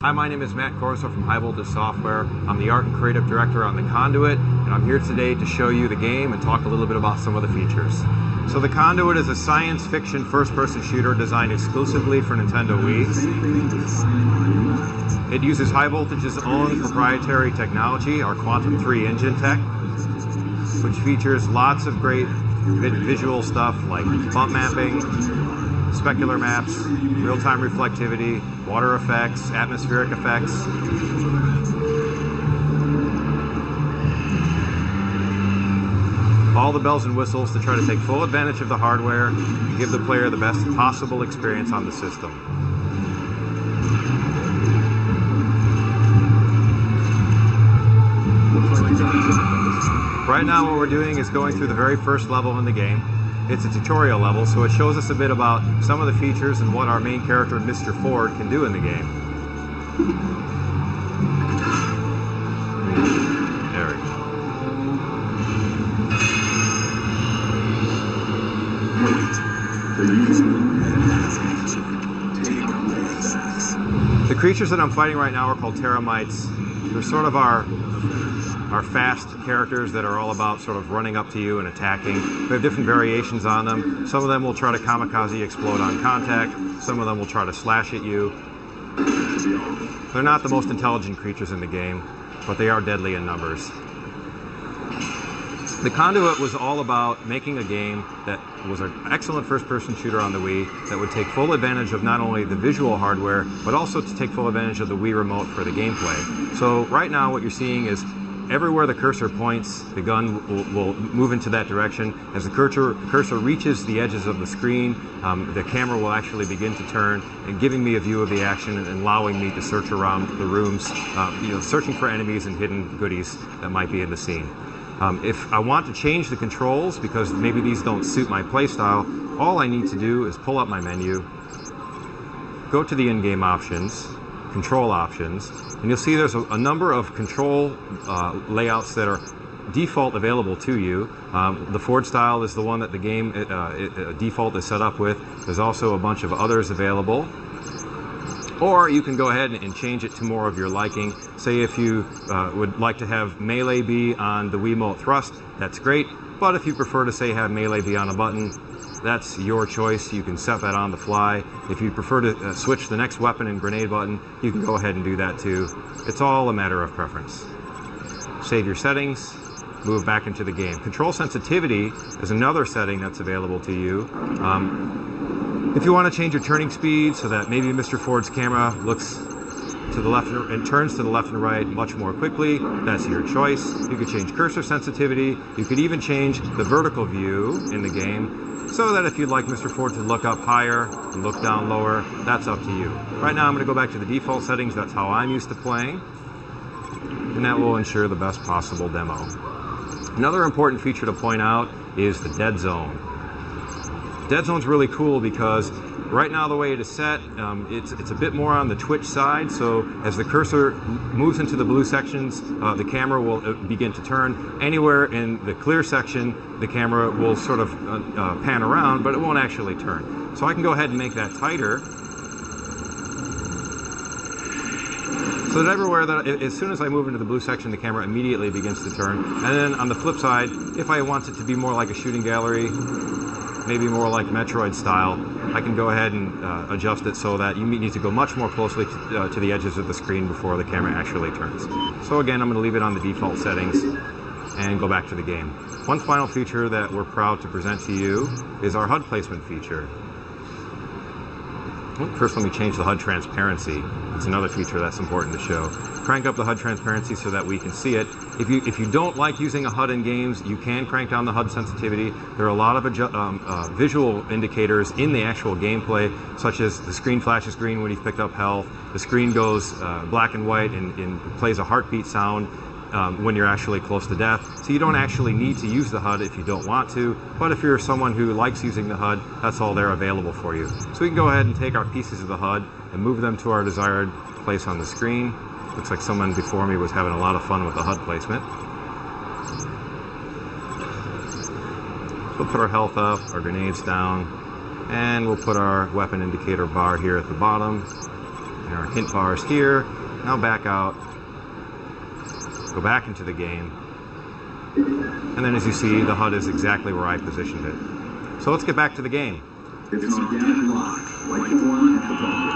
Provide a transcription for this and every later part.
Hi, my name is Matt Corso from High Voltage Software. I'm the Art and Creative Director on the Conduit, and I'm here today to show you the game and talk a little bit about some of the features. So the Conduit is a science fiction first-person shooter designed exclusively for Nintendo Wii. It uses High Voltage's own proprietary technology, our Quantum 3 engine tech, which features lots of great visual stuff like bump mapping, specular maps, real-time reflectivity, water effects, atmospheric effects. All the bells and whistles to try to take full advantage of the hardware and give the player the best possible experience on the system. Right now what we're doing is going through the very first level in the game. It's a tutorial level, so it shows us a bit about some of the features and what our main character, Mr. Ford, can do in the game. There we go. The creatures that I'm fighting right now are called teramites. They're sort of our fast characters that are all about sort of running up to you and attacking. We have different variations on them. Some of them will try to kamikaze explode on contact. Some of them will try to slash at you. They're not the most intelligent creatures in the game, but they are deadly in numbers. The Conduit was all about making a game that was an excellent first-person shooter on the Wii that would take full advantage of not only the visual hardware, but also to take full advantage of the Wii remote for the gameplay. So right now what you're seeing is everywhere the cursor points, the gun will move into that direction. As the cursor reaches the edges of the screen, the camera will actually begin to turn and giving me a view of the action and allowing me to search around the rooms, searching for enemies and hidden goodies that might be in the scene. If I want to change the controls, because maybe these don't suit my playstyle, all I need to do is pull up my menu, go to the in-game options, control options, and you'll see there's a number of control layouts that are default available to you. The Ford style is the one that the game default is set up with. There's also a bunch of others available. Or you can go ahead and change it to more of your liking. Say if you would like to have melee be on the Wiimote thrust, that's great. But if you prefer to say have melee be on a button, that's your choice. You can set that on the fly. If you prefer to switch the next weapon and grenade button, you can go ahead and do that too. It's all a matter of preference. Save your settings, move back into the game. Control sensitivity is another setting that's available to you. If you want to change your turning speed so that maybe Mr. Ford's camera looks to the left and turns to the left and right much more quickly, that's your choice. You could change cursor sensitivity. You could even change the vertical view in the game so that if you'd like Mr. Ford to look up higher and look down lower, that's up to you. Right now I'm going to go back to the default settings. That's how I'm used to playing, and that will ensure the best possible demo. Another important feature to point out is the dead zone. Dead zone's really cool because right now the way it is set, it's a bit more on the twitch side, so as the cursor moves into the blue sections, the camera will begin to turn. Anywhere in the clear section, the camera will sort of pan around, but it won't actually turn. So I can go ahead and make that tighter, so that everywhere that, as soon as I move into the blue section, the camera immediately begins to turn. And then on the flip side, if I want it to be more like a shooting gallery, maybe more like Metroid style, I can go ahead and adjust it so that you need to go much more closely to the edges of the screen before the camera actually turns. So again, I'm going to leave it on the default settings and go back to the game. One final feature that we're proud to present to you is our HUD placement feature. First, let me change the HUD transparency. It's another feature that's important to show. Crank up the HUD transparency so that we can see it. If you don't like using a HUD in games, you can crank down the HUD sensitivity. There are a lot of visual indicators in the actual gameplay, such as the screen flashes green when you've picked up health, the screen goes black and white and plays a heartbeat sound when you're actually close to death. So you don't actually need to use the HUD if you don't want to, but if you're someone who likes using the HUD, that's all there available for you. So we can go ahead and take our pieces of the HUD and move them to our desired place on the screen. Looks like someone before me was having a lot of fun with the HUD placement. We'll put our health up, our grenades down, and we'll put our weapon indicator bar here at the bottom. And our hint bars here. Now back out. Go back into the game. And then as you see, the HUD is exactly where I positioned it. So let's get back to the game. It's an organic block, like the one at the ball.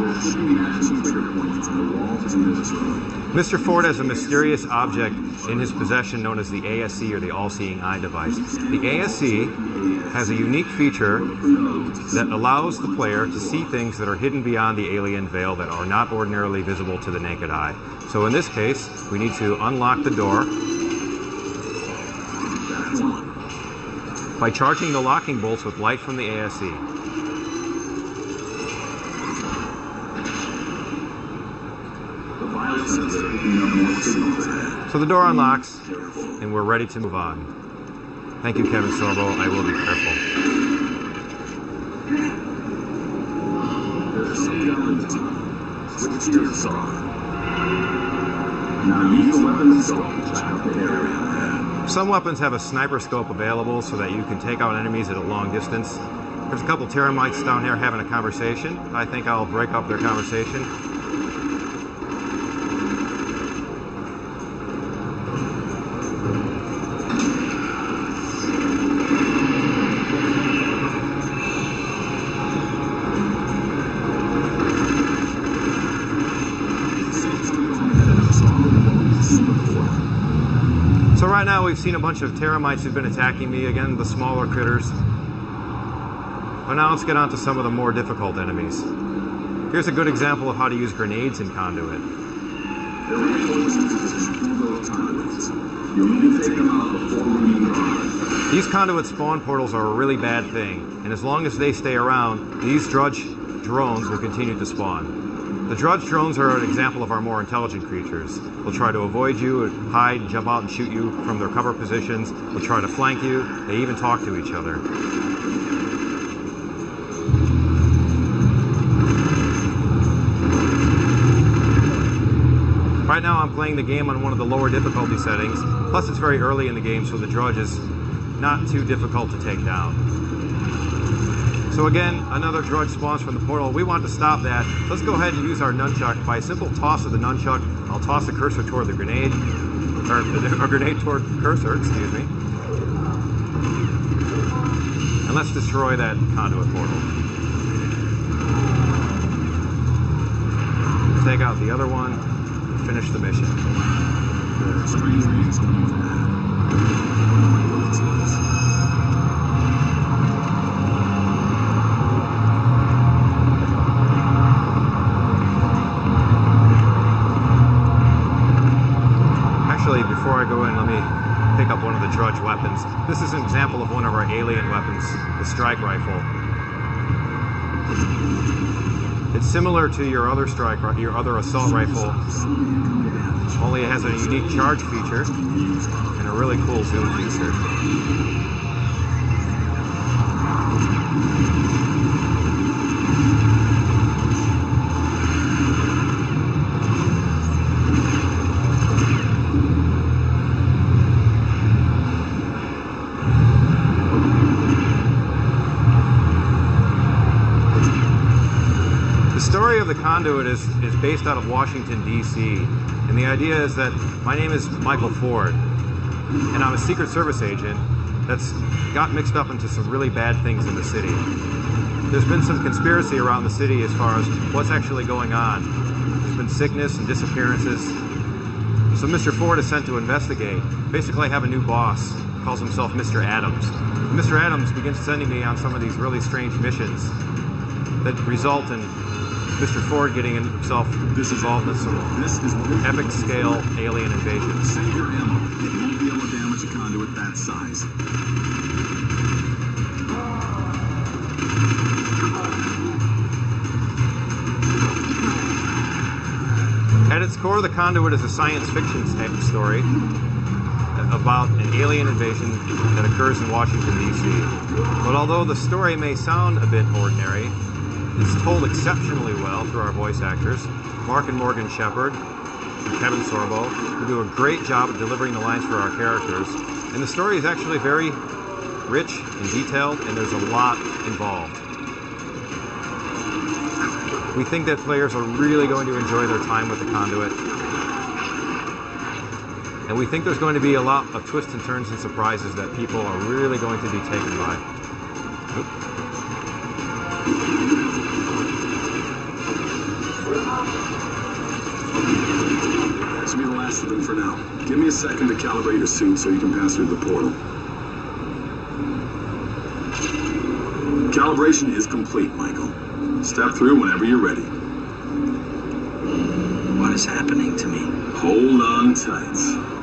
There should be maximum trigger points on the walls in this room. Mr. Ford has a mysterious object in his possession known as the ASC, or the All-Seeing Eye device. The ASC has a unique feature that allows the player to see things that are hidden beyond the alien veil that are not ordinarily visible to the naked eye. So in this case, we need to unlock the door by charging the locking bolts with light from the ASC. So the door unlocks, and we're ready to move on. Thank you, Kevin Sorbo. I will be careful. Switch to your saw. Now use the weapon scope to check out the area. Some weapons have a sniper scope available so that you can take out enemies at a long distance. There's a couple termites down here having a conversation. I think I'll break up their conversation. So right now we've seen a bunch of termites who've been attacking me, again, the smaller critters. But now let's get on to some of the more difficult enemies. Here's a good example of how to use grenades in Conduit. These Conduit spawn portals are a really bad thing, and as long as they stay around, these drudge drones will continue to spawn. The drudge drones are an example of our more intelligent creatures. They'll try to avoid you, hide, jump out and shoot you from their cover positions. They'll try to flank you. They even talk to each other. Right now I'm playing the game on one of the lower difficulty settings. Plus it's very early in the game, so the drudge is not too difficult to take down. So again, another drudge spawns from the portal. We want to stop that. Let's go ahead and use our nunchuck. By a simple toss of the nunchuck, I'll toss the cursor toward the grenade, or a grenade toward the cursor, excuse me. And let's destroy that Conduit portal. Take out the other one, and finish the mission. Before I go in, let me pick up one of the drudge weapons. This is an example of one of our alien weapons, the strike rifle. It's similar to your other assault rifle, only it has a unique charge feature and a really cool zoom feature. The story of the Conduit is based out of Washington, D.C. And the idea is that my name is Michael Ford, and I'm a Secret Service agent that's got mixed up into some really bad things in the city. There's been some conspiracy around the city as far as what's actually going on. There's been sickness and disappearances. So Mr. Ford is sent to investigate. Basically, I have a new boss, calls himself Mr. Adams. And Mr. Adams begins sending me on some of these really strange missions that result in Mr. Ford getting himself involved in some epic scale alien invasions. Save your ammo. It won't be able to damage a Conduit that size. At its core, the Conduit is a science fiction story about an alien invasion that occurs in Washington, D.C. But although the story may sound a bit ordinary, it's told exceptionally well through our voice actors, Mark and Morgan Shepard and Kevin Sorbo, who do a great job of delivering the lines for our characters. And the story is actually very rich and detailed, and there's a lot involved. We think that players are really going to enjoy their time with the Conduit. And we think there's going to be a lot of twists and turns and surprises that people are really going to be taken by. That should be the last of them for now. Give me a second to calibrate your suit so you can pass through the portal. Calibration is complete, Michael. Step through whenever you're ready. What is happening to me? Hold on tight.